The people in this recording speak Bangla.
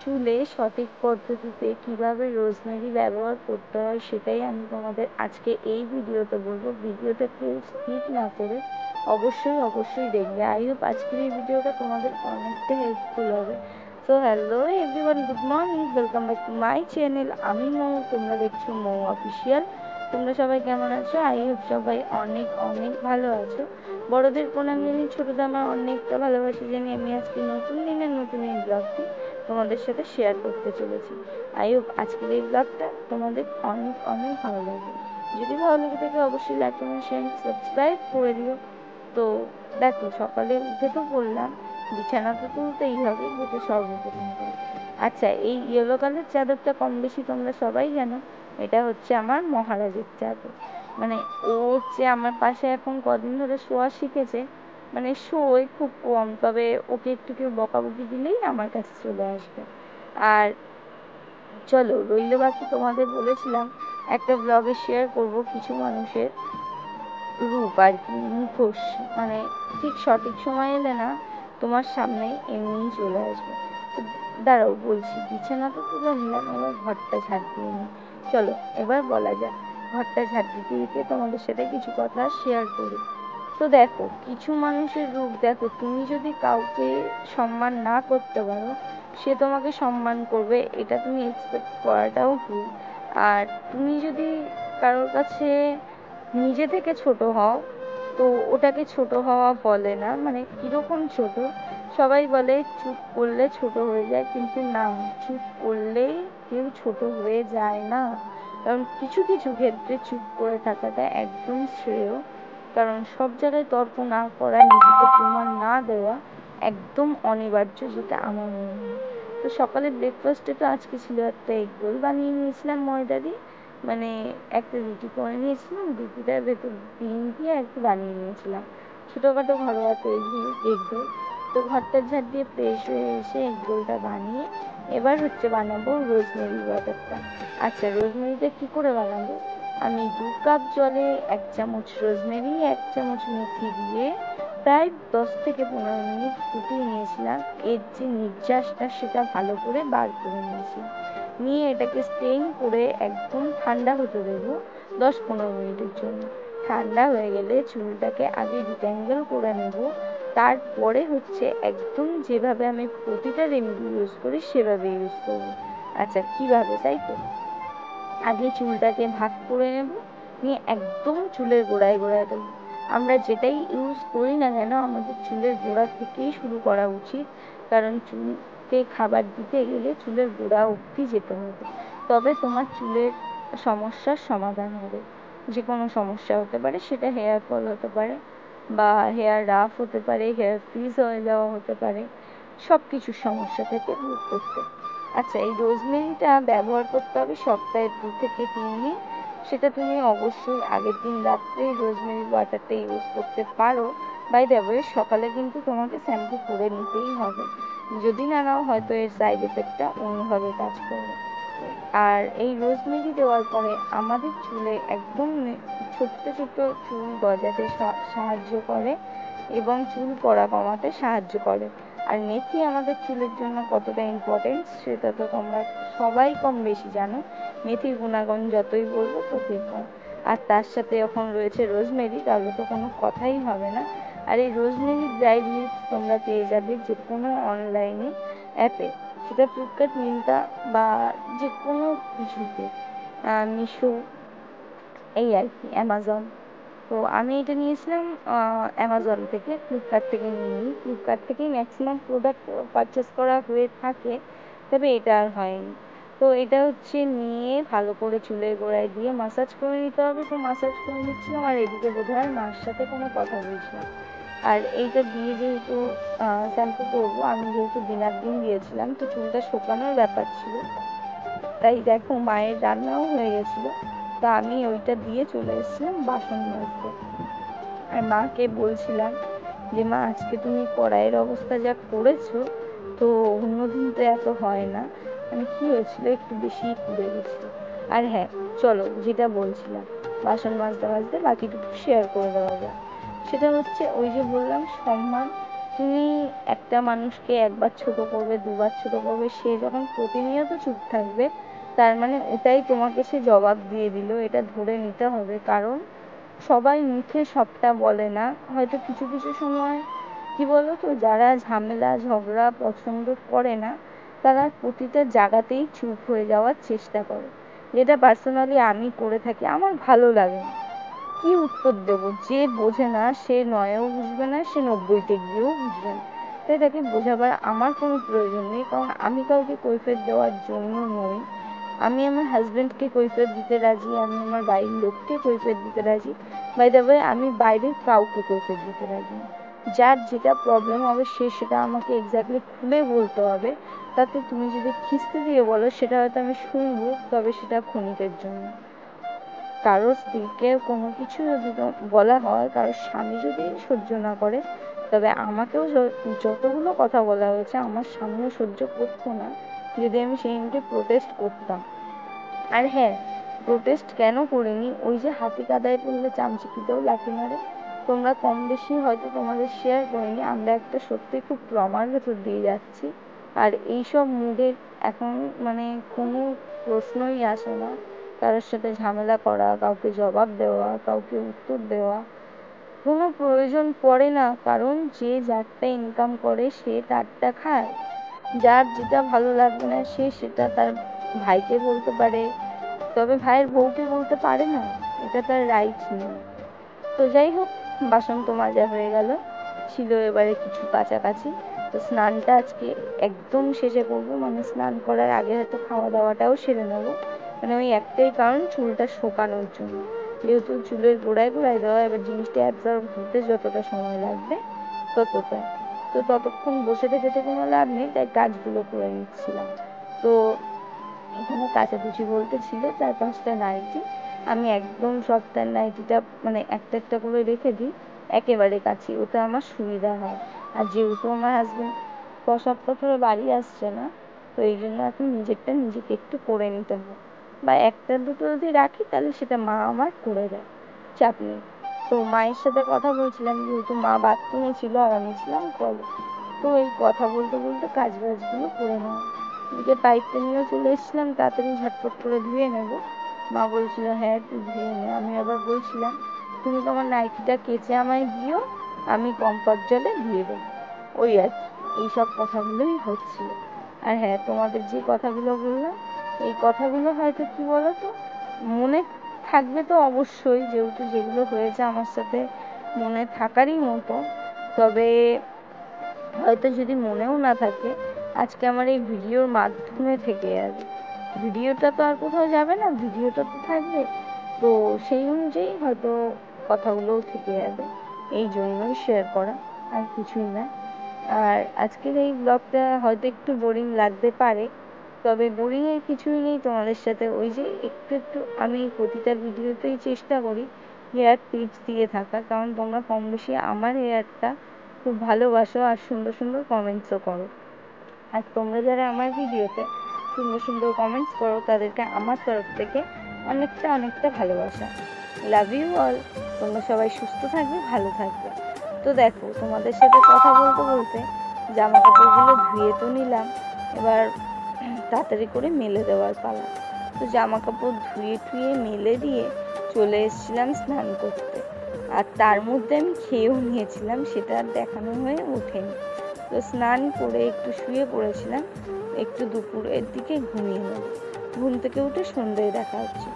চুলে সঠিক পদ্ধতিতে কিভাবে রোজমেরি ব্যবহার করতে হয় সেটাই আমি তোমাদের আজকে এই ভিডিওতে বলবো। ভিডিওটা কেউ স্কিপ না করে অবশ্যই দেখবে। আই হোপ আজকের এই ভিডিওটা তোমাদের অনেকটা হেল্পফুল হবে। So hello everyone, good morning, welcome back to my channel. আমি মৌ, তোমরা দেখছো মৌ অফিসিয়াল। তোমরা সবাই কেমন আছো? আই হোপ সবাই অনেক অনেক ভালো আছো। বড়দের প্রণাম জানিয়ে ছোটদের আমার অনেকটা ভালোবাসা জানিয়ে আমি আজকে নতুন দিনের নতুন এই ব্লগটি তোমাদের সাথে শেয়ার করতে চলেছি। আই হোপ আজকের এই ব্লগটা তোমাদের অনেক অনেক ভালো লাগবে। যদি ভালো লেগে থাকে অবশ্যই লাইক কমেন্ট শেয়ার সাবস্ক্রাইব করে দিও। তো দেখো, সকালে উঠে তো পড়লাম, বিছানা তো তুলতেই হবে, যেটা সর্বপ্রথম করে। আচ্ছা, এই ইয়েলো কালার চাদরটা কম বেশি তোমরা সবাই জানো, এটা হচ্ছে আমার মহারাজের চাদর। মানে ও হচ্ছে আমার পাশে এখন কদিন ধরে শোয়া শিখেছে। মানে শোয় খুব কম, তবে ওকে একটু কেউ বকাবকি দিলেই আমার কাছে চলে আসবে। আর চলো, রইল বাকি, তোমাদের বলেছিলাম একটা ব্লগে শেয়ার করব কিছু মানুষের রূপ আর কি, মুখোশ। মানে ঠিক সঠিক সময় এলে না তোমার সামনে এমনিই চলে আসবে। তো দাঁড়াও বলছি, বিছানা তো তুলে নিলাম, এবার ঘরটা ঝাড় দিয়ে নিই। চলো এবার বলা যাক, ঘরটা ঝাড় দিতে দিতে তোমাদের সাথে কিছু কথা শেয়ার করি। তো দেখো, কিছু মানুষের রূপ দেখো, তুমি যদি কাউকে সম্মান না করতে পারো সে তোমাকে সম্মান করবে, এটা তুমি এক্সপেক্ট করাটাও ভুল। আর তুমি যদি কারোর কাছে নিজে থেকে ছোট হও, তো ওটাকে ছোট হওয়া বলে না। মানে কিরকম ছোট, সবাই বলে চুপ করলে ছোট হয়ে যায়, কিন্তু না, চুপ করলেই কেউ ছোট হয়ে যায় না। কারণ কিছু কিছু ক্ষেত্রে চুপ করে থাকাটা একদম শ্রেয়। কারণ সব জায়গায় তর্ক না করা, নিজেকে প্রমাণ না দেওয়া একদম অনিবার্য, যেটা আমার মনে হয়। তো সকালে ব্রেকফাস্টে তো আজকে ছিল একটা এগ রোল বানিয়ে নিয়েছিলাম ময়দা দিয়ে। মানে একটা রুটি করে নিয়েছিলাম, রুটিটার ভেতর ডিম দিয়ে আর কি বানিয়ে নিয়েছিলাম ছোটোখাটো ঘরোয়া তৈরি এগ রোল। তো ঘরটা ঝাড় দিয়ে ফ্রেশ হয়ে এসে এগ রোলটা বানিয়ে এবার হচ্ছে বানাবো রোজমেরি বাটারটা। আচ্ছা, রোজমেরিটা কী করে বানাবো? আমি 2 কাপ জলে 1 চামচ রোজমেরি, 1 চামচ মেথি দিয়ে প্রায় 10 থেকে 15 মিনিট ফুটিয়ে নিয়েছিলাম। এর যে নির্যাসটা সেটা ভালো করে বার করে নিয়েছি। নিয়ে এটাকে স্ট্রেন করে একদম ঠান্ডা হতে দেবো 10-15 মিনিটের জন্য। ঠান্ডা হয়ে গেলে চুলটাকে আগে ডিট্যাঙ্গেল করে নেব, তারপরে হচ্ছে একদম যেভাবে আমি প্রতিটা রেমেডি ইউজ করি সেভাবে ইউজ করবো। আচ্ছা, কীভাবে তাই তো? আগে চুলটাকে ভাগ করে নেব, নিয়ে একদম চুলের গোড়ায় গোড়ায় দেবো। আমরা যেটাই ইউজ করি না কেন আমাদের চুলের গোড়া থেকেই শুরু করা উচিত। কারণ চুলকে খাবার দিতে গেলে চুলের গোড়া অবধি যেতে হবে, তবে তোমার চুলের সমস্যার সমাধান হবে। যে কোনো সমস্যা হতে পারে, সেটা হেয়ার ফল হতে পারে, বা হেয়ার রাফ হতে পারে, হেয়ার ফ্রিজ হয়ে যাওয়া হতে পারে, সব কিছুর সমস্যা থেকে দূর করতে। আচ্ছা, এই রোজমেরিটা ব্যবহার করতে হবে সপ্তাহে 2 থেকে 3 দিন। সেটা তুমি অবশ্যই আগের দিন রাত্রে রোজমেরি ওয়াটারটা ইউজ করতে পারো। বাই দ্য ওয়ে, সকালে কিন্তু তোমাকে শ্যাম্পু করে নিতেই হবে। যদি না নাও হয়তো এর সাইড এফেক্টটা অন্যভাবে কাজ করবে। আর এই রোজমেরি দেওয়ার পরে আমাদের চুলে একদম ছোট্ট ছোট্ট চুল গজাতে সাহায্য করে এবং চুল পড়া কমাতে সাহায্য করে। আর মেথি আমাদের চুলের জন্য কতটা ইম্পর্টেন্ট সেটা তো তোমরা সবাই কম বেশি জানো। মেথির গুণাগুণ যতই বলবো ততই কম। আর তার সাথে যখন রয়েছে রোজমেরি, তাহলে তো কোনো কথাই হবে না। আর এই রোজমেরি ড্রাই লিভস তোমরা পেয়ে যাবে যে কোনো অনলাইনে অ্যাপে, সেটা ফ্লিপকার্ট, মিন্ত্রা বা যে কোনো কিছুতে, মিশো, এই আর কি, অ্যামাজন। তো আমি এটা নিয়েছিলাম অ্যামাজন থেকে, ফ্লিপকার্ট থেকে নিইনি। ফ্লিপকার্ট থেকেই ম্যাক্সিমাম প্রোডাক্ট পারচেস করা হয়ে থাকে, তবে এটা আর হয়নি। তো এটা হচ্ছে নিয়ে ভালো করে চুলের গোড়ায় দিয়ে মাসাজ করে নিতে হবে। তো মাসাজ করে নিচ্ছিলাম আর এদিকে বোধহয় মার সাথে কোনো কথা বলছিলাম। আর এইটা দিয়ে যেহেতু শ্যাম্পু করবো, আমি যেহেতু দিনার দিন দিয়েছিলাম তো চুলটা শুকানোর ব্যাপার ছিল, তাই দেখো মায়ের রান্নাও হয়ে গেছিলো। তা আমি ওইটা দিয়ে চলে এসেছিলাম বাসন মাজতে। আর মাকে বলছিলাম যে মা, আজকে তুমি কড়াইয়ের অবস্থা যা করেছো, তো অন্যদিন তো এত হয় না। মানে কি হয়েছিল, একটু বেশিই পুড়ে গেছিলো। আর হ্যাঁ, চলো যেটা বলছিলাম, বাসন মাজতে মাজতে বাকিটুকু শেয়ার করে দেওয়া যায়। সেটা হচ্ছে ওই যে বললাম সম্মান, তুমি একটা মানুষকে একবার ছোট করবে, দুবার ছোট করবে, সে যখন প্রতিনিয়ত চুপ থাকবে তার মানে ওটাই তোমাকে সে জবাব দিয়ে দিল, এটা ধরে নিতে হবে। কারণ সবাই মুখে সবটা বলে না, হয়তো কিছু কিছু সময় কি বলো তো, যারা ঝামেলা ঝগড়া পছন্দ করে না তারা প্রতিটা জায়গাতেই চুপ হয়ে যাওয়ার চেষ্টা করে, যেটা পার্সোনালি আমি করে থাকি। আমার ভালো লাগে না, কি উত্তর দেব, যে বোঝে না সে নয়েও বুঝবে না, সে 90তে গিয়েও বুঝবে না, তাই তাকে বোঝাবার আমার কোনো প্রয়োজন নেই। কারণ আমি কাউকে কৈফিয়ত দেওয়ার জন্য নই। আমি আমার হাজবেন্ডকে কৈফিয়ত দিতে রাজি, আমি আমার বাড়ির লোককে কৈফিয়ত দিতে রাজি, বাই দ্য ওয়ে আমি বাইরের কাউকে কৈফিয়ত দিতে রাজি না। যার যেটা প্রবলেম হবে সে সেটা আমাকে এক্স্যাক্টলি খুলে বলতে হবে। তাতে তুমি যদি খিস্তি দিয়ে বলো সেটা হয়তো আমি শুনবো, তবে সেটা ক্ষণিকের জন্য। কারোর স্ত্রীকে কোনো কিছু যদি বলা হয়, কারোর স্বামী যদি সহ্য না করে, তবে আমাকেও যতগুলো কথা বলা হয়েছে আমার স্বামীও সহ্য করতো না যদি আমি সেই মুহূর্তে প্রোটেস্ট করতাম। আর হ্যাঁ, প্রোটেস্ট কেন করিনি, ওই যে হাতি কাদায় পড়লে চামচিকিতেও লাথি মারে, তোমরা কম বেশি হয়তো তোমাদের শেয়ার করিনি, আমরা একটা সত্যি খুব ট্রমার ভেতর দিয়ে যাচ্ছি। আর এইসব মুডের এখন মানে কোনো প্রশ্নই আসে না কারোর সাথে ঝামেলা করা, কাউকে জবাব দেওয়া, কাউকে উত্তর দেওয়া, কোনো প্রয়োজন পড়ে না। কারণ যে যারটা ইনকাম করে সে তারটা খায়, যার যেটা ভালো লাগবে না সে সেটা তার ভাইকে বলতে পারে, তবে ভাইয়ের বউকে বলতে পারে না, এটা তার রাইট নেই। তো যাই হোক, বাসন তো মাজা হয়ে গেল, ছিল এবারে কিছু কাছাকাছি। তো স্নানটা আজকে একদম শেষে করবো, মানে স্নান করার আগে হয়তো খাওয়া দাওয়াটাও সেরে নেবো, মানে ওই একটাই কারণ, চুলটা শোকানোর জন্য। যেহেতু চুলের গোড়ায় গোড়ায় দেওয়া, এবার জিনিসটা অ্যাবজর্ব হতে যতটা সময় লাগবে ততটা, তো ততক্ষণ বসে থেকে তো কোনো লাভ নেই, তাই কাজগুলো করে নিচ্ছিলাম। তো এখানে কাচাকুচি বলতে ছিল 4-5টা নাইটি, আমি একদম সপ্তাহের নাইটিটা মানে একটা একটা করে রেখে দিই, একেবারে কাছি, ওটা আমার সুবিধা হয়। আর যেহেতু আমার হাজবেন্ড সপ্তাহ ধরে বাড়ি আসছে না, তো এই জন্য এখন নিজেরটা নিজেকে একটু করে নিতে হয়, বা একটা দুটো যদি রাখি তাহলে সেটা মা আমার করে দেয়, চাপ নেই। তো মায়ের সাথে কথা বলছিলাম, যেহেতু মা বাথরুমে ছিল আর আমি ছিলাম কলে, তো এই কথা বলতে বলতে কাজ বাজগুলো করে নেওয়া। এদিকে পাইপটা নিয়েও চলে এসেছিলাম, তাড়াতাড়ি ঝটপট করে ধুয়ে নেব। মা বলছিল হ্যাঁ তুই ধুয়ে নে, আমি আবার বলছিলাম তুমি তোমার নাইটিটা কেচে আমায় দিও, আমি কম্পাস জলে ধুয়ে দেবো, ওই আর কি, এইসব কথাগুলোই হচ্ছিল। আর হ্যাঁ, তোমাদের যে কথাগুলো বললাম, এই কথাগুলো হয়তো কি বলো তো, মনে থাকবে তো অবশ্যই, যেহেতু যেগুলো হয়েছে আমার সাথে মনে থাকারই মতো, তবে হয়তো যদি মনেও না থাকে, আজকে আমার এই ভিডিওর মাধ্যমে থেকে যাবে। ভিডিওটা তো আর কোথাও যাবে না, ভিডিওটা তো থাকবে, তো সেই অনুযায়ী হয়তো কথাগুলোও থেকে যাবে, এই জন্যই শেয়ার করা, আর কিছুই না। আর আজকের এই ব্লগটা হয়তো একটু বোরিং লাগতে পারে, তবে বোরিংয়ের কিছুই নেই তোমাদের সাথে, ওই যে একটু একটু আমি প্রতিটা ভিডিওতেই চেষ্টা করি হেয়ার টিপস দিয়ে থাকা, কারণ তোমরা কম বেশি আমার হেয়ারটা খুব ভালোবাসো আর সুন্দর সুন্দর কমেন্টসও করো। আর তোমরা যারা আমার ভিডিওতে সুন্দর সুন্দর কমেন্টস করো তাদেরকে আমার তরফ থেকে অনেকটা অনেকটা ভালোবাসা। Love you all. তোমরা সবাই সুস্থ থাকবে, ভালো থাকবে। তো দেখো, তোমাদের সাথে কথা বলতে বলতে জামা কাপড়গুলো ধুয়ে তো নিলাম, এবার তাড়াতাড়ি করে মেলে দেওয়ার পালা। তো জামা কাপড় ধুয়ে টুয়ে মেলে দিয়ে চলে এসেছিলাম স্নান করতে, আর তার মধ্যে আমি খেয়েও নিয়েছিলাম, সেটা আর দেখানো হয়ে ওঠেনি। তো স্নান করে একটু শুয়ে পড়েছিলাম, একটু দুপুরের দিকে ঘুমিয়ে নেব, ঘুম থেকে উঠে সন্ধ্যায় দেখা হচ্ছে।